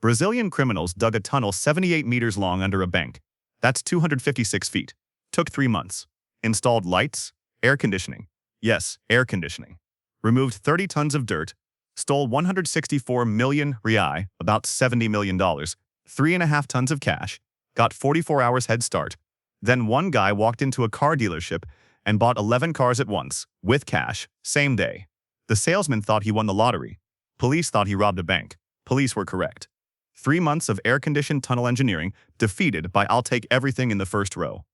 Brazilian criminals dug a tunnel 78 meters long under a bank. That's 256 feet. Took 3 months. Installed lights, air conditioning. Yes, air conditioning. Removed 30 tons of dirt. Stole 164 million real, about $70 million. 3.5 tons of cash. Got 44 hours head start. Then one guy walked into a car dealership and bought 11 cars at once, with cash, same day. The salesman thought he won the lottery. Police thought he robbed a bank. Police were correct. 3 months of air-conditioned tunnel engineering defeated by I'll take everything in the first row.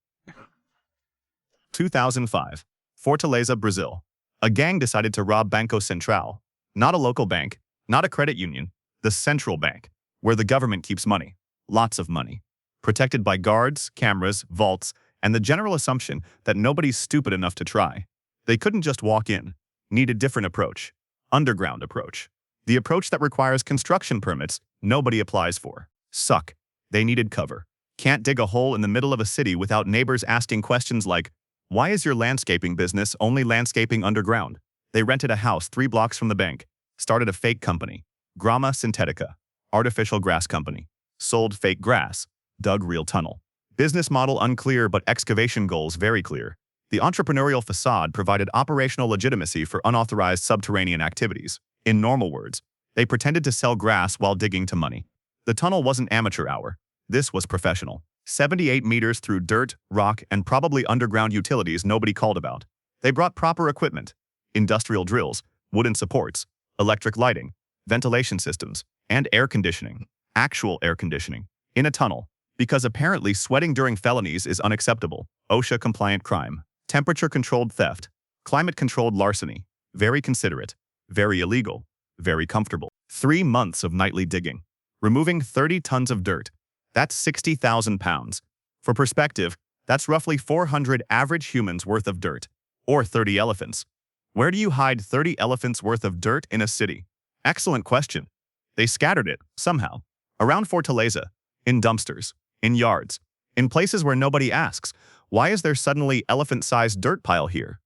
2005. Fortaleza, Brazil. A gang decided to rob Banco Central. Not a local bank, not a credit union, the central bank, where the government keeps money. Lots of money. Protected by guards, cameras, vaults, and the general assumption that nobody's stupid enough to try. They couldn't just walk in. Need a different approach. Underground approach. The approach that requires construction permits nobody applies for. Suck. They needed cover. Can't dig a hole in the middle of a city without neighbors asking questions like, why is your landscaping business only landscaping underground? They rented a house 3 blocks from the bank, started a fake company, Grama Sintetica, artificial grass company, sold fake grass, dug real tunnel. Business model unclear but excavation goals very clear. The entrepreneurial facade provided operational legitimacy for unauthorized subterranean activities. In normal words, they pretended to sell grass while digging to money. The tunnel wasn't amateur hour. This was professional. 78 meters through dirt, rock, and probably underground utilities nobody called about. They brought proper equipment, industrial drills, wooden supports, electric lighting, ventilation systems, and air conditioning. Actual air conditioning. In a tunnel. Because apparently sweating during felonies is unacceptable. OSHA-compliant crime. Temperature-controlled theft. Climate-controlled larceny. Very considerate. Very illegal. Very comfortable. 3 months of nightly digging. Removing 30 tons of dirt. That's 60,000 pounds. For perspective, that's roughly 400 average humans worth of dirt. Or 30 elephants. Where do you hide 30 elephants worth of dirt in a city? Excellent question. They scattered it, somehow. Around Fortaleza. In dumpsters. In yards. In places where nobody asks, why is there suddenly elephant-sized dirt pile here?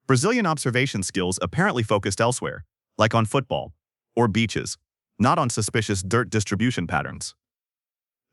Brazilian observation skills apparently focused elsewhere, like on football. Or beaches. Not on suspicious dirt distribution patterns.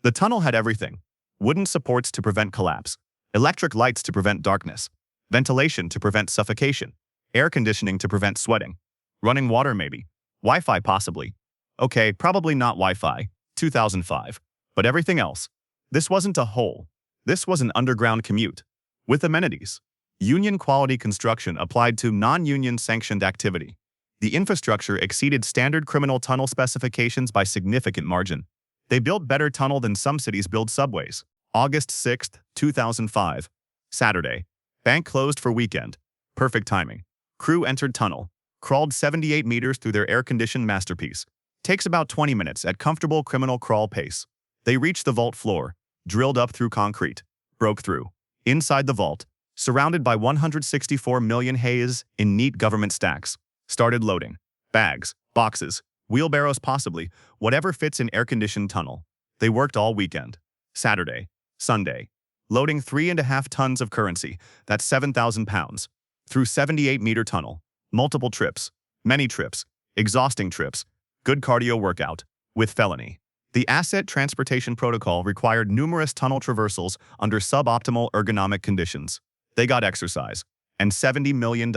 The tunnel had everything. Wooden supports to prevent collapse. Electric lights to prevent darkness. Ventilation to prevent suffocation. Air conditioning to prevent sweating. Running water maybe. Wi-Fi possibly. Okay, probably not Wi-Fi. 2005. But everything else. This wasn't a hole. This was an underground commute. With amenities. Union quality construction applied to non-union sanctioned activity. The infrastructure exceeded standard criminal tunnel specifications by significant margin. They built better tunnel than some cities build subways. August 6, 2005. Saturday. Bank closed for weekend. Perfect timing. Crew entered tunnel. Crawled 78 meters through their air-conditioned masterpiece. Takes about 20 minutes at comfortable criminal crawl pace. They reached the vault floor, drilled up through concrete, broke through. Inside the vault, surrounded by 164 million haze in neat government stacks, started loading. Bags, boxes, wheelbarrows possibly, whatever fits in air-conditioned tunnel. They worked all weekend. Saturday, Sunday. Loading 3.5 tons of currency, that's 7,000 pounds. Through 78-meter tunnel. Multiple trips. Many trips. Exhausting trips. Good cardio workout. With felony. The asset transportation protocol required numerous tunnel traversals under suboptimal ergonomic conditions. They got exercise. And $70 million.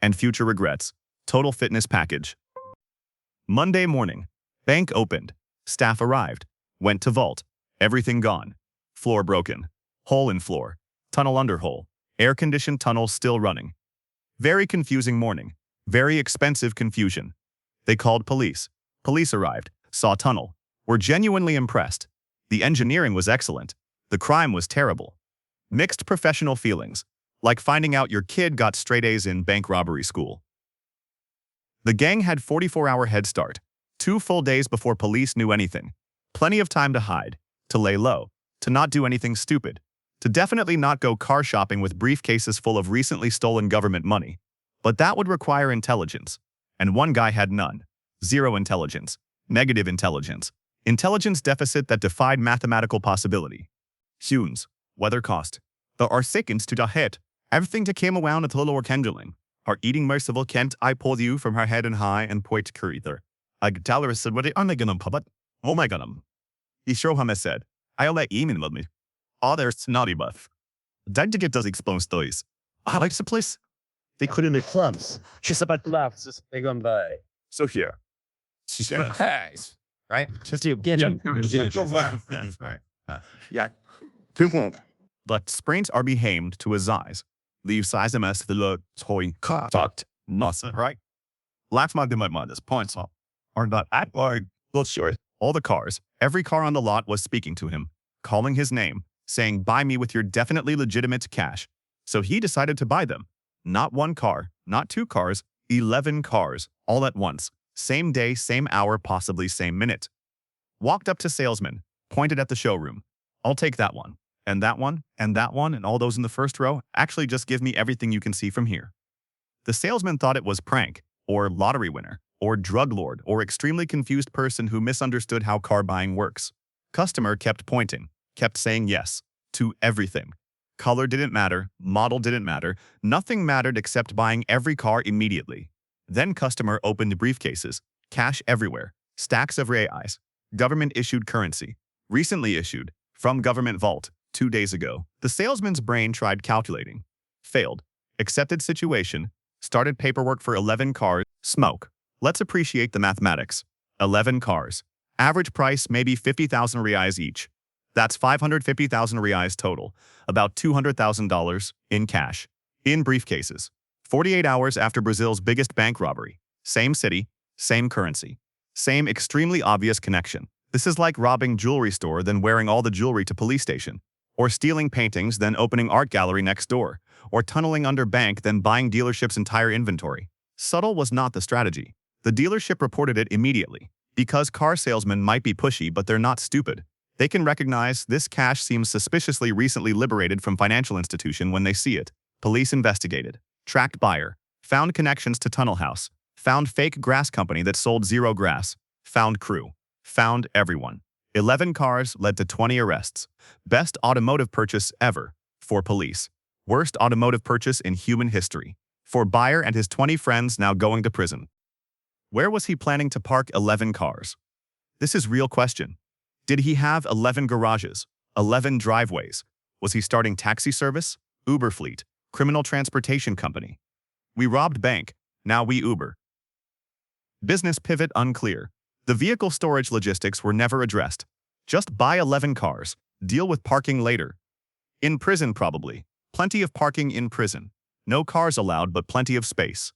And future regrets. Total fitness package. Monday morning. Bank opened. Staff arrived. Went to vault. Everything gone. Floor broken. Hole in floor. Tunnel under hole. Air-conditioned tunnel still running. Very confusing morning. Very expensive confusion. They called police. Police arrived. Saw tunnel. Were genuinely impressed. The engineering was excellent. The crime was terrible. Mixed professional feelings. Like finding out your kid got straight A's in bank robbery school. The gang had 44-hour head start. 2 full days before police knew anything. Plenty of time to hide. To lay low. To not do anything stupid. To definitely not go car shopping with briefcases full of recently stolen government money. But that would require intelligence. And one guy had none. Zero intelligence. Negative intelligence. Intelligence deficit that defied mathematical possibility. Hunes. Weather cost. There are seconds to the head. Everything that came around at the lower kendling. Her eating merciful Kent I pulled you from her head and high and point currier. I tell her said what they are gonna puppet. Oh my god. The showroom has said, I'll let you in with me. Others naughty buff. Don't you get those explode stories? I like the place. They put in the clubs. Just about laughs as they go by. So here. Heist. Right? Just you. Get him. Yeah. But sprains are behamed to his eyes. Leave size MS the look toy contact. Nothing, right? Last month in my mother's points are not at like not sure. All the cars, every car on the lot was speaking to him, calling his name, saying, buy me with your definitely legitimate cash. So he decided to buy them. Not one car, not two cars, 11 cars, all at once. Same day, same hour, possibly same minute. Walked up to salesman, pointed at the showroom. I'll take that one, and that one, and that one, and all those in the first row. Actually, just give me everything you can see from here. The salesman thought it was prank, or lottery winner, or drug lord, or extremely confused person who misunderstood how car buying works. Customer kept pointing, kept saying yes to everything. Color didn't matter, model didn't matter, nothing mattered except buying every car immediately. Then customer opened briefcases, cash everywhere, stacks of reais, government-issued currency, recently issued, from government vault, 2 days ago. The salesman's brain tried calculating. Failed. Accepted situation. Started paperwork for 11 cars. Smoke. Let's appreciate the mathematics. 11 cars. Average price maybe 50,000 reais each. That's 550,000 reais total, about $200,000 in cash, in briefcases. 48 hours after Brazil's biggest bank robbery. Same city, same currency, same extremely obvious connection. This is like robbing jewelry store then wearing all the jewelry to police station, or stealing paintings then opening art gallery next door, or tunneling under bank then buying dealership's entire inventory. Subtle was not the strategy. The dealership reported it immediately. Because car salesmen might be pushy but they're not stupid. They can recognize this cash seems suspiciously recently liberated from financial institution when they see it. Police investigated. Tracked buyer. Found connections to tunnel house. Found fake grass company that sold zero grass. Found crew. Found everyone. 11 cars led to 20 arrests. Best automotive purchase ever. For police. Worst automotive purchase in human history. For buyer and his 20 friends now going to prison. Where was he planning to park 11 cars? This is real question. Did he have 11 garages? 11 driveways? Was he starting taxi service? Uber fleet? Criminal transportation company? We robbed bank, now we Uber. Business pivot unclear. The vehicle storage logistics were never addressed. Just buy 11 cars, deal with parking later. In prison probably. Plenty of parking in prison. No cars allowed but plenty of space.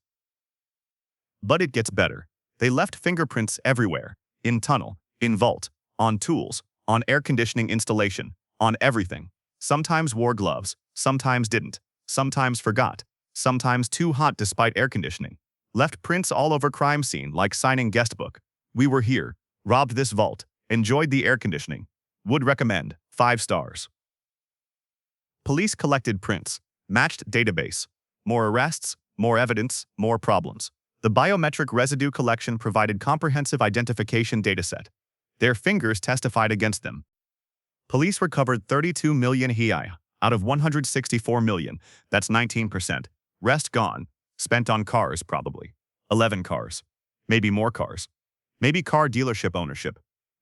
But it gets better. They left fingerprints everywhere. In tunnel, in vault, on tools, on air conditioning installation, on everything. Sometimes wore gloves, sometimes didn't, sometimes forgot, sometimes too hot despite air conditioning. Left prints all over crime scene like signing guest book. We were here, robbed this vault, enjoyed the air conditioning. Would recommend, 5 stars. Police collected prints, matched database. More arrests, more evidence, more problems. The biometric residue collection provided comprehensive identification dataset. Their fingers testified against them. Police recovered 32 million reais out of 164 million, that's 19%. Rest gone, spent on cars probably. 11 cars. Maybe more cars. Maybe car dealership ownership.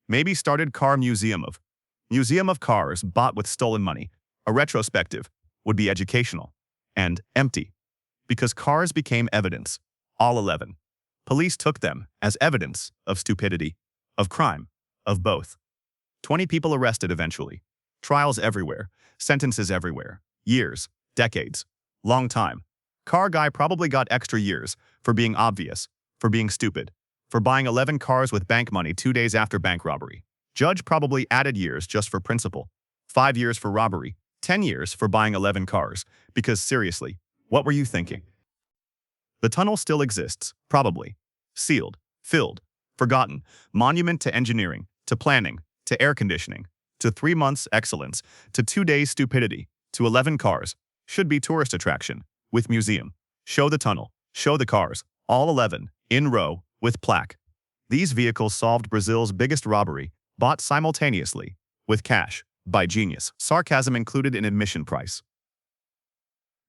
Maybe started car museum of cars bought with stolen money. A retrospective would be educational and empty because cars became evidence. All 11. Police took them as evidence of stupidity, of crime, of both. 20 people arrested eventually. Trials everywhere, sentences everywhere, years, decades, long time. Car guy probably got extra years for being obvious, for being stupid, for buying 11 cars with bank money 2 days after bank robbery. Judge probably added years just for principle. 5 years for robbery, 10 years for buying 11 cars, because seriously, what were you thinking? The tunnel still exists, probably. Sealed, filled, forgotten, monument to engineering, to planning, to air conditioning, to 3 months excellence, to 2 days stupidity, to 11 cars, should be tourist attraction, with museum. Show the tunnel, show the cars, all 11, in row, with plaque. These vehicles solved Brazil's biggest robbery, bought simultaneously, with cash, by genius. Sarcasm included in admission price.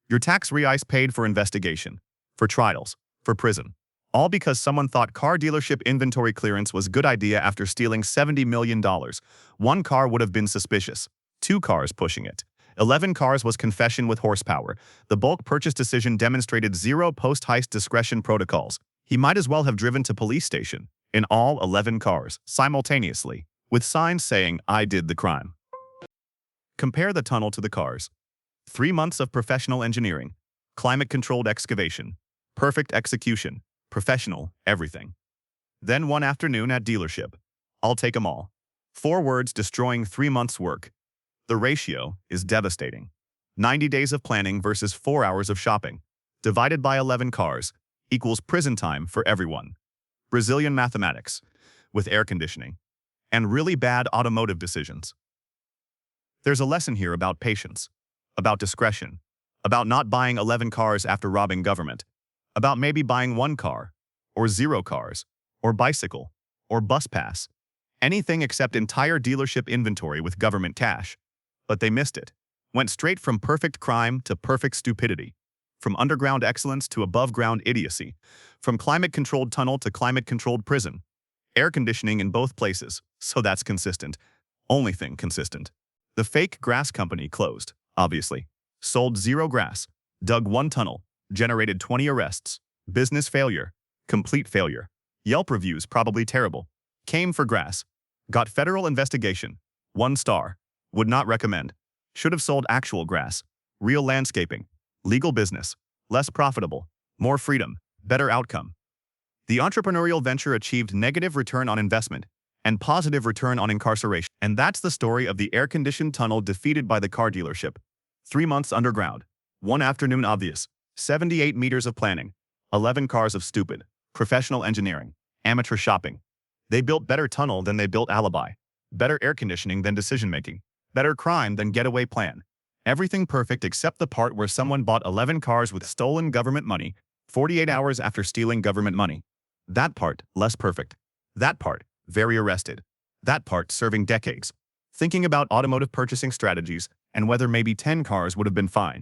Your tax reais paid for investigation, for trials, for prison. All because someone thought car dealership inventory clearance was a good idea after stealing $70 million. One car would have been suspicious. 2 cars pushing it. 11 cars was confession with horsepower. The bulk purchase decision demonstrated zero post-heist discretion protocols. He might as well have driven to police station in all 11 cars simultaneously, with signs saying, "I did the crime." Compare the tunnel to the cars. 3 months of professional engineering, climate-controlled excavation, perfect execution, professional everything. Then one afternoon at dealership. I'll take 'em all. 4 words destroying 3 months' work. The ratio is devastating. 90 days of planning versus 4 hours of shopping, divided by 11 cars, equals prison time for everyone. Brazilian mathematics, with air conditioning, and really bad automotive decisions. There's a lesson here about patience, about discretion, about not buying 11 cars after robbing government, about maybe buying 1 car, or 0 cars, or bicycle, or bus pass, anything except entire dealership inventory with government cash. But they missed it. Went straight from perfect crime to perfect stupidity, from underground excellence to above-ground idiocy, from climate-controlled tunnel to climate-controlled prison. Air conditioning in both places, so that's consistent. Only thing consistent. The fake grass company closed, obviously. Sold 0 grass, dug 1 tunnel, generated 20 arrests. Business failure. Complete failure. Yelp reviews probably terrible. Came for grass. Got federal investigation. 1 star. Would not recommend. Should have sold actual grass. Real landscaping. Legal business. Less profitable. More freedom. Better outcome. The entrepreneurial venture achieved negative return on investment and positive return on incarceration. And that's the story of the air-conditioned tunnel defeated by the car dealership. 3 months underground. 1 afternoon obvious. 78 meters of planning. 11 cars of stupid. Professional engineering. Amateur shopping. They built better tunnel than they built alibi. Better air conditioning than decision-making. Better crime than getaway plan. Everything perfect except the part where someone bought 11 cars with stolen government money 48 hours after stealing government money. That part, less perfect. That part, very arrested. That part, serving decades. Thinking about automotive purchasing strategies and whether maybe 10 cars would have been fine.